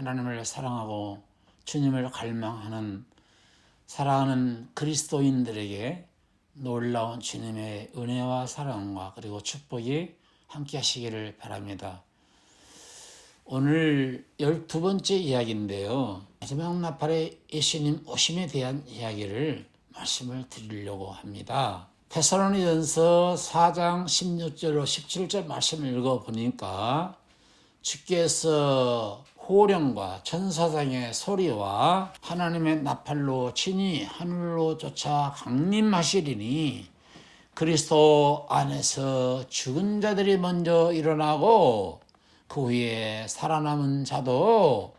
하나님을 사랑하고 주님을 갈망하는 사랑하는 그리스도인들에게 놀라운 주님의 은혜와 사랑과 그리고 축복이 함께 하시기를 바랍니다. 오늘 12번째 이야기인데요. 마지막 나팔의 예수님 오심에 대한 이야기를 말씀을 드리려고 합니다. 데살로니전서 4장 16절로 17절 말씀을 읽어보니까 주께서 호령과 천사장의 소리와 하나님의 나팔로 친히 하늘로 쫓아 강림하시리니 그리스도 안에서 죽은 자들이 먼저 일어나고 그 후에 살아남은 자도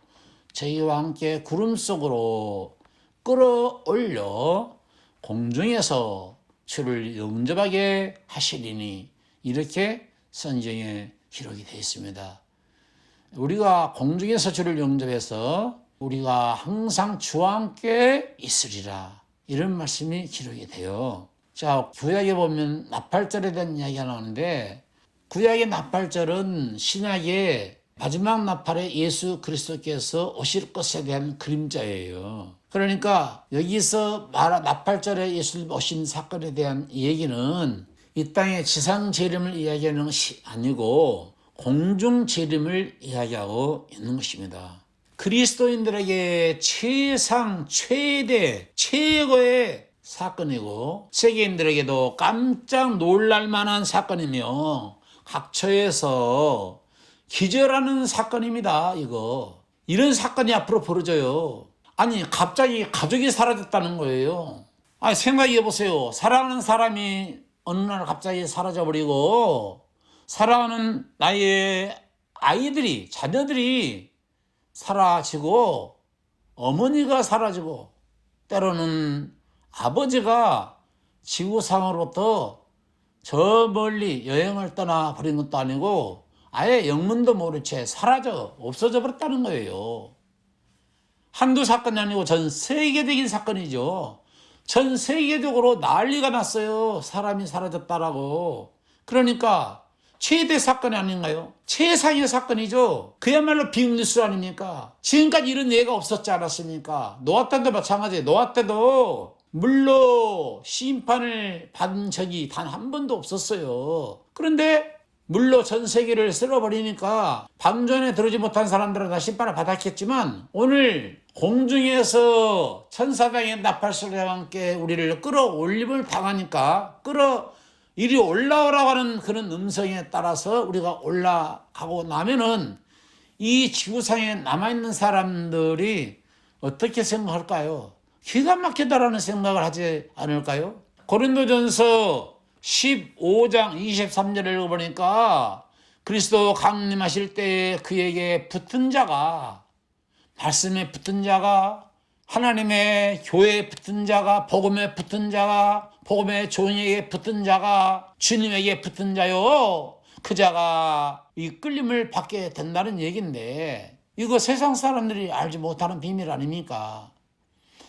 저희와 함께 구름 속으로 끌어올려 공중에서 주를 영접하게 하시리니 이렇게 성경에 기록이 되어 있습니다. 우리가 공중에서 주를 영접해서 우리가 항상 주와 함께 있으리라 이런 말씀이 기록이 돼요. 자, 구약에 보면 나팔절에 대한 이야기가 나오는데 구약의 나팔절은 신약의 마지막 나팔에 예수 그리스도께서 오실 것에 대한 그림자예요. 그러니까 여기서 나팔절에 예수님 오신 사건에 대한 얘기는 이 땅의 지상 재림을 이야기하는 것이 아니고 공중 재림을 이야기하고 있는 것입니다. 그리스도인들에게 최고의 사건이고 세계인들에게도 깜짝 놀랄 만한 사건이며 각처에서 기절하는 사건입니다. 이런 사건이 앞으로 벌어져요. 아니 갑자기 가족이 사라졌다는 거예요. 아니 생각해 보세요. 사랑하는 사람이 어느 날 갑자기 사라져버리고 사랑하는 나의 아이들이 자녀들이 사라지고 어머니가 사라지고 때로는 아버지가 지구상으로부터 저 멀리 여행을 떠나버린 것도 아니고 아예 영문도 모른 채 없어져 버렸다는 거예요. 한두 사건이 아니고 전 세계적인 사건이죠. 전 세계적으로 난리가 났어요. 사람이 사라졌다라고. 그러니까 최대 사건이 아닌가요? 최상의 사건이죠. 그야말로 빅뉴스 아닙니까? 지금까지 이런 예가 없었지 않았습니까? 노아 때도 마찬가지예요. 노아 때도 물로 심판을 받은 적이 단 한 번도 없었어요. 그런데 물로 전 세계를 쓸어버리니까 방전에 들어오지 못한 사람들은 다 심판을 받았겠지만 오늘 공중에서 천사장의 나팔소리와 함께 우리를 끌어올림을 당하니까 이리 올라오라고 하는 그런 음성에 따라서 우리가 올라가고 나면은 이 지구상에 남아있는 사람들이 어떻게 생각할까요? 기가 막히다라는 생각을 하지 않을까요? 고린도전서 15장 23절을 읽어보니까 그리스도 강림하실 때 그에게 붙은 자가 말씀에 붙은 자가 하나님의 교회에 붙은 자가 복음에 붙은 자가 복음의 종에게 붙은 자가 주님에게 붙은 자요 그 자가 이 끌림을 받게 된다는 얘기인데 이거 세상 사람들이 알지 못하는 비밀 아닙니까?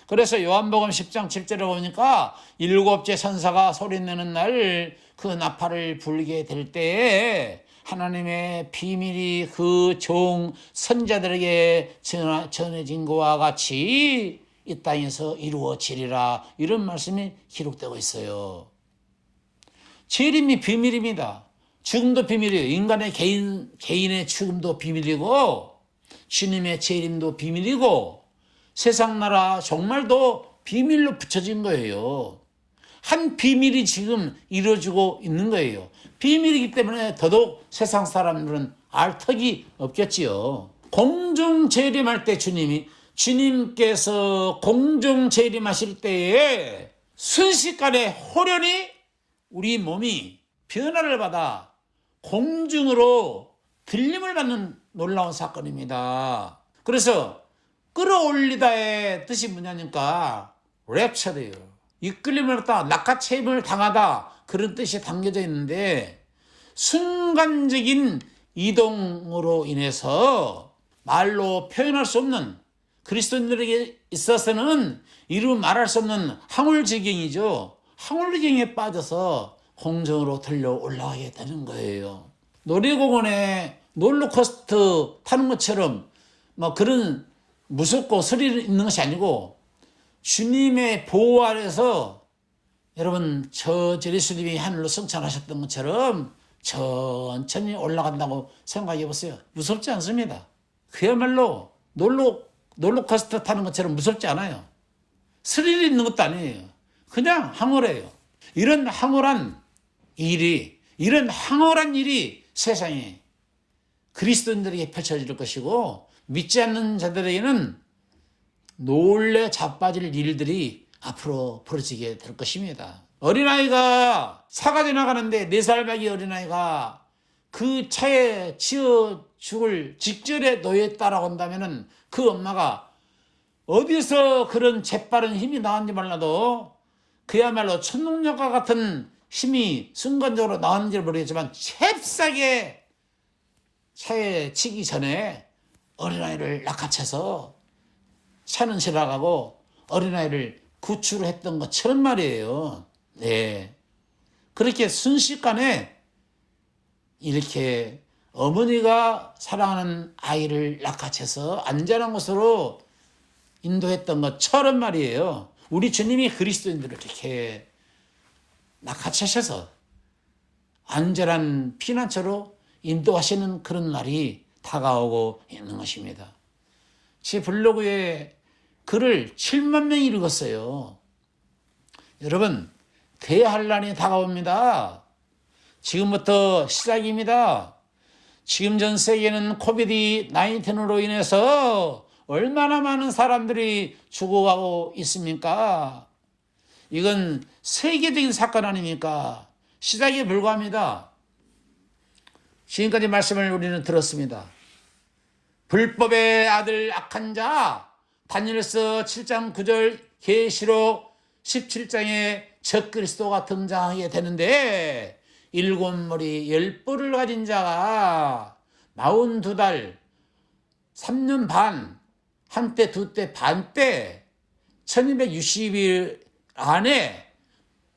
그래서 요한복음 10장 7절에 보니까 일곱째 천사가 소리내는 날 그 나팔을 불게 될 때에 하나님의 비밀이 그 종 선자들에게 전해진 것과 같이 이 땅에서 이루어지리라 이런 말씀이 기록되고 있어요. 재림이 비밀입니다. 죽음도 비밀이에요. 인간의 개인의 죽음도 비밀이고 주님의 재림도 비밀이고 세상 나라 종말도 비밀로 붙여진 거예요. 한 비밀이 지금 이루어지고 있는 거예요. 비밀이기 때문에 더더욱 세상 사람들은 알 턱이 없겠지요. 공중 재림할 때 주님께서 공중 재림하실 때에 순식간에 호련히 우리 몸이 변화를 받아 공중으로 들림을 받는 놀라운 사건입니다. 그래서 끌어올리다의 뜻이 뭐냐니까 랩처드예요. 이끌림을 받다 낙하체임을 당하다 그런 뜻이 담겨져 있는데 순간적인 이동으로 인해서 말로 표현할 수 없는 그리스도인들에게 있어서는 이루 말할 수 없는 항울지경이죠. 항울지경에 빠져서 공중으로 들려 올라가게 되는 거예요. 놀이공원에 롤러코스터 타는 것처럼 뭐 그런 무섭고 스릴 있는 것이 아니고 주님의 보호 아래서 여러분 저 예수님이 하늘로 승천하셨던 것처럼 천천히 올라간다고 생각해 보세요. 무섭지 않습니다. 그야말로 롤러코스터 타는 것처럼 무섭지 않아요. 스릴이 있는 것도 아니에요. 그냥 황홀해요. 이런 황홀한 일이 세상에 그리스도인들에게 펼쳐질 것이고 믿지 않는 자들에게는 놀래 자빠질 일들이 앞으로 벌어지게 될 것입니다. 어린아이가 차가 지나가는데 4살박이 어린아이가 그 차에 치여 죽을 직전에 놓였다라고 한다면 그 엄마가 어디서 그런 재빠른 힘이 나왔는지 몰라도 그야말로 천둥역과 같은 힘이 순간적으로 나왔는지 모르겠지만 잽싸게 차에 치기 전에 어린아이를 낚아채서 차는 지나가고 어린아이를 구출했던 것처럼 말이에요. 네. 그렇게 순식간에 이렇게 어머니가 사랑하는 아이를 낚아채서 안전한 곳으로 인도했던 것처럼 말이에요. 우리 주님이 그리스도인들을 이렇게 낚아채셔서 안전한 피난처로 인도하시는 그런 날이 다가오고 있는 것입니다. 제 블로그에 글을 7만 명이 읽었어요. 여러분, 대환란이 다가옵니다. 지금부터 시작입니다. 지금 전 세계는 코비드-19으로 인해서 얼마나 많은 사람들이 죽어가고 있습니까? 이건 세계적인 사건 아닙니까? 시작에 불과합니다. 지금까지 말씀을 우리는 들었습니다. 불법의 아들 악한 자, 다니엘서 7장 9절, 계시록 17장에 적그리스도가 등장하게 되는데 7머리 10뿔을 가진 자가 42달 3년 반, 한때 두때 반때 1260일 안에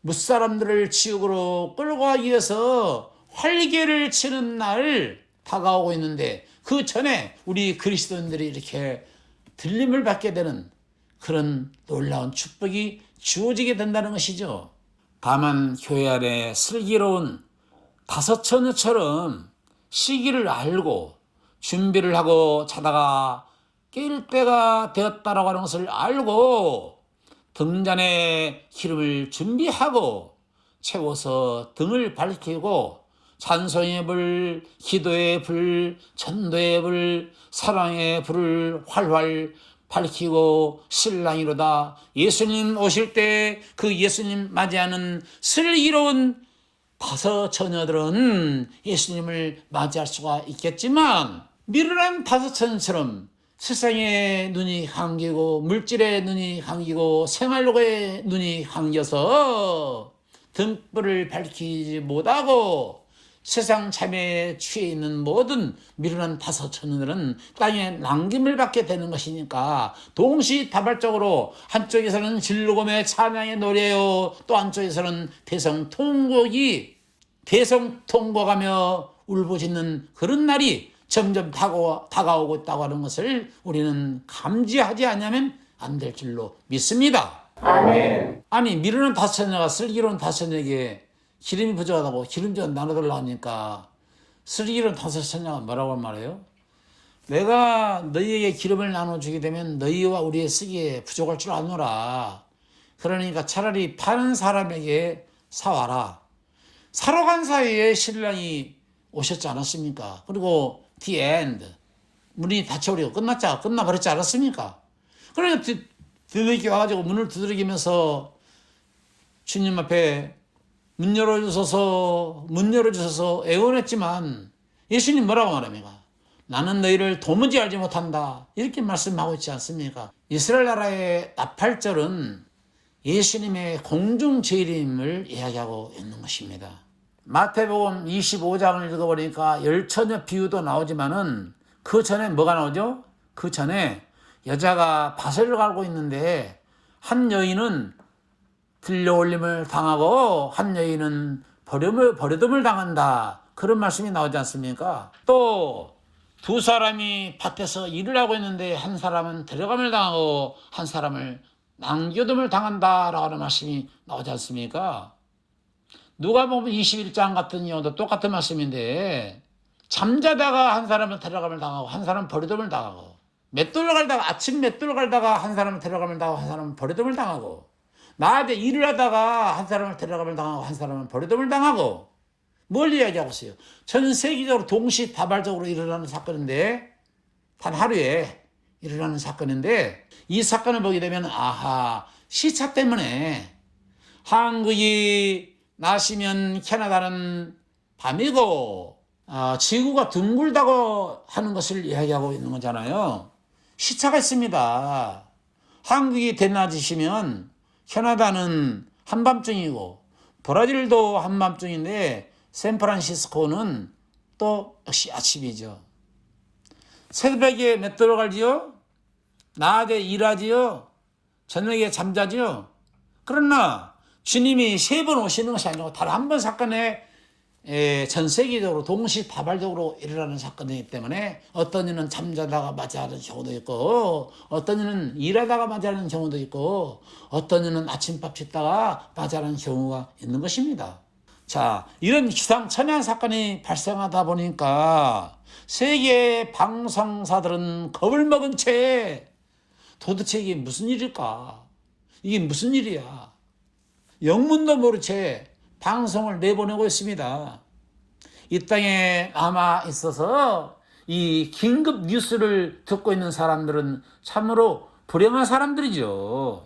무사람들을 지옥으로 끌고 가기 위해서 활개를 치는 날 다가오고 있는데 그 전에 우리 그리스도인들이 이렇게 들림을 받게 되는 그런 놀라운 축복이 주어지게 된다는 것이죠. 다만 교회 안에 슬기로운 다섯 처녀처럼 시기를 알고 준비를 하고 자다가 깰 때가 되었다라고 하는 것을 알고 등잔에 기름을 준비하고 채워서 등을 밝히고 찬송의 불, 기도의 불, 전도의 불, 사랑의 불을 활활 밝히고 신랑이로다. 예수님 오실 때 그 예수님 맞이하는 슬기로운 다섯 처녀들은 예수님을 맞이할 수가 있겠지만 미련한 다섯 처녀처럼 세상의 눈이 감기고 물질의 눈이 감기고 생활로의 눈이 감겨서 등불을 밝히지 못하고 세상 참여에 취해 있는 모든 미련한 다섯 처녀들은 땅에 남김을 받게 되는 것이니까 동시다발적으로 한쪽에서는 진로금의 찬양의 노래요, 또 한쪽에서는 대성통곡하며 울부짖는 그런 날이 점점 다가오고 있다고 하는 것을 우리는 감지하지 않으면 안 될 줄로 믿습니다. 아멘. 아니 미련한 다섯 처녀가 슬기로운 다섯 처녀에게 기름이 부족하다고 기름 좀 나눠달라고 하니까 슬기로운 다섯 처녀가 뭐라고 말해요? 내가 너희에게 기름을 나눠주게 되면 너희와 우리의 쓰기에 부족할 줄 아노라. 그러니까 차라리 파는 사람에게 사와라. 사러 간 사이에 신랑이 오셨지 않았습니까? 그리고 the end, 문이 닫혀버리고 끝나버렸지 않았습니까? 그러니까 뒤늦게 와가지고 문을 두드리면서 주님 앞에 문 열어주소서 애원했지만 예수님 뭐라고 말합니까? 나는 너희를 도무지 알지 못한다. 이렇게 말씀하고 있지 않습니까? 이스라엘 나라의 나팔절은 예수님의 공중재림을 이야기하고 있는 것입니다. 마태복음 25장을 읽어보니까 열처녀 비유도 나오지만은 그 전에 뭐가 나오죠? 그 전에 여자가 밭을 갈고 있는데 한 여인은 들려올림을 당하고 한 여인은 버려둠을 당한다. 그런 말씀이 나오지 않습니까? 또 두 사람이 밭에서 일을 하고 있는데 한 사람은 데려감을 당하고 한 사람을 남겨둠을 당한다라고 하는 말씀이 나오지 않습니까? 누가복음 21장 같은 경우도 똑같은 말씀인데 잠자다가 한 사람은 데려감을 당하고 한 사람은 버리둠을 당하고 맷돌 갈다가 아침 맷돌 갈다가 한 사람은 데려감을 당하고 한 사람은 버리둠을 당하고 낮에 일을 하다가 한 사람은 데려감을 당하고 한 사람은 버리둠을 당하고 뭘 이야기하고 있어요? 전 세계적으로 동시다발적으로 일어나는 사건인데 단 하루에 일어나는 사건인데 이 사건을 보게 되면 아하 시차 때문에 한국이 낮이면 캐나다는 밤이고 지구가 둥글다고 하는 것을 이야기하고 있는 거잖아요. 시차가 있습니다. 한국이 대낮이시면 캐나다는 한밤중이고 브라질도 한밤중인데 샌프란시스코는 또 역시 아침이죠. 새벽에 맷돌러 갈지요? 낮에 일하지요? 저녁에 잠자지요? 그러나 주님이 3번 오시는 것이 아니고 단 한 번 사건에 전 세계적으로 동시다발적으로 일어나는 사건이기 때문에 어떤 이는 잠자다가 맞이하는 경우도 있고 어떤 이는 일하다가 맞이하는 경우도 있고 어떤 이는 아침밥 짓다가 맞이하는 경우가 있는 것입니다. 자, 이런 기상천외한 사건이 발생하다 보니까 세계 방송사들은 겁을 먹은 채 도대체 이게 무슨 일일까? 이게 무슨 일이야? 영문도 모른 채 방송을 내보내고 있습니다. 이 땅에 남아 있어서 이 긴급 뉴스를 듣고 있는 사람들은 참으로 불행한 사람들이죠.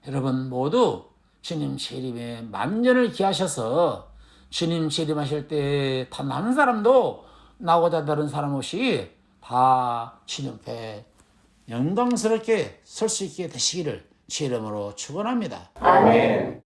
여러분 모두 주님 재림에 만년을 기하셔서 주님 재림하실 때 단 한 사람도 나오고자 다른 사람 없이 다 주님 앞에 영광스럽게 설 수 있게 되시기를 주의 이름으로 축원합니다. 아멘.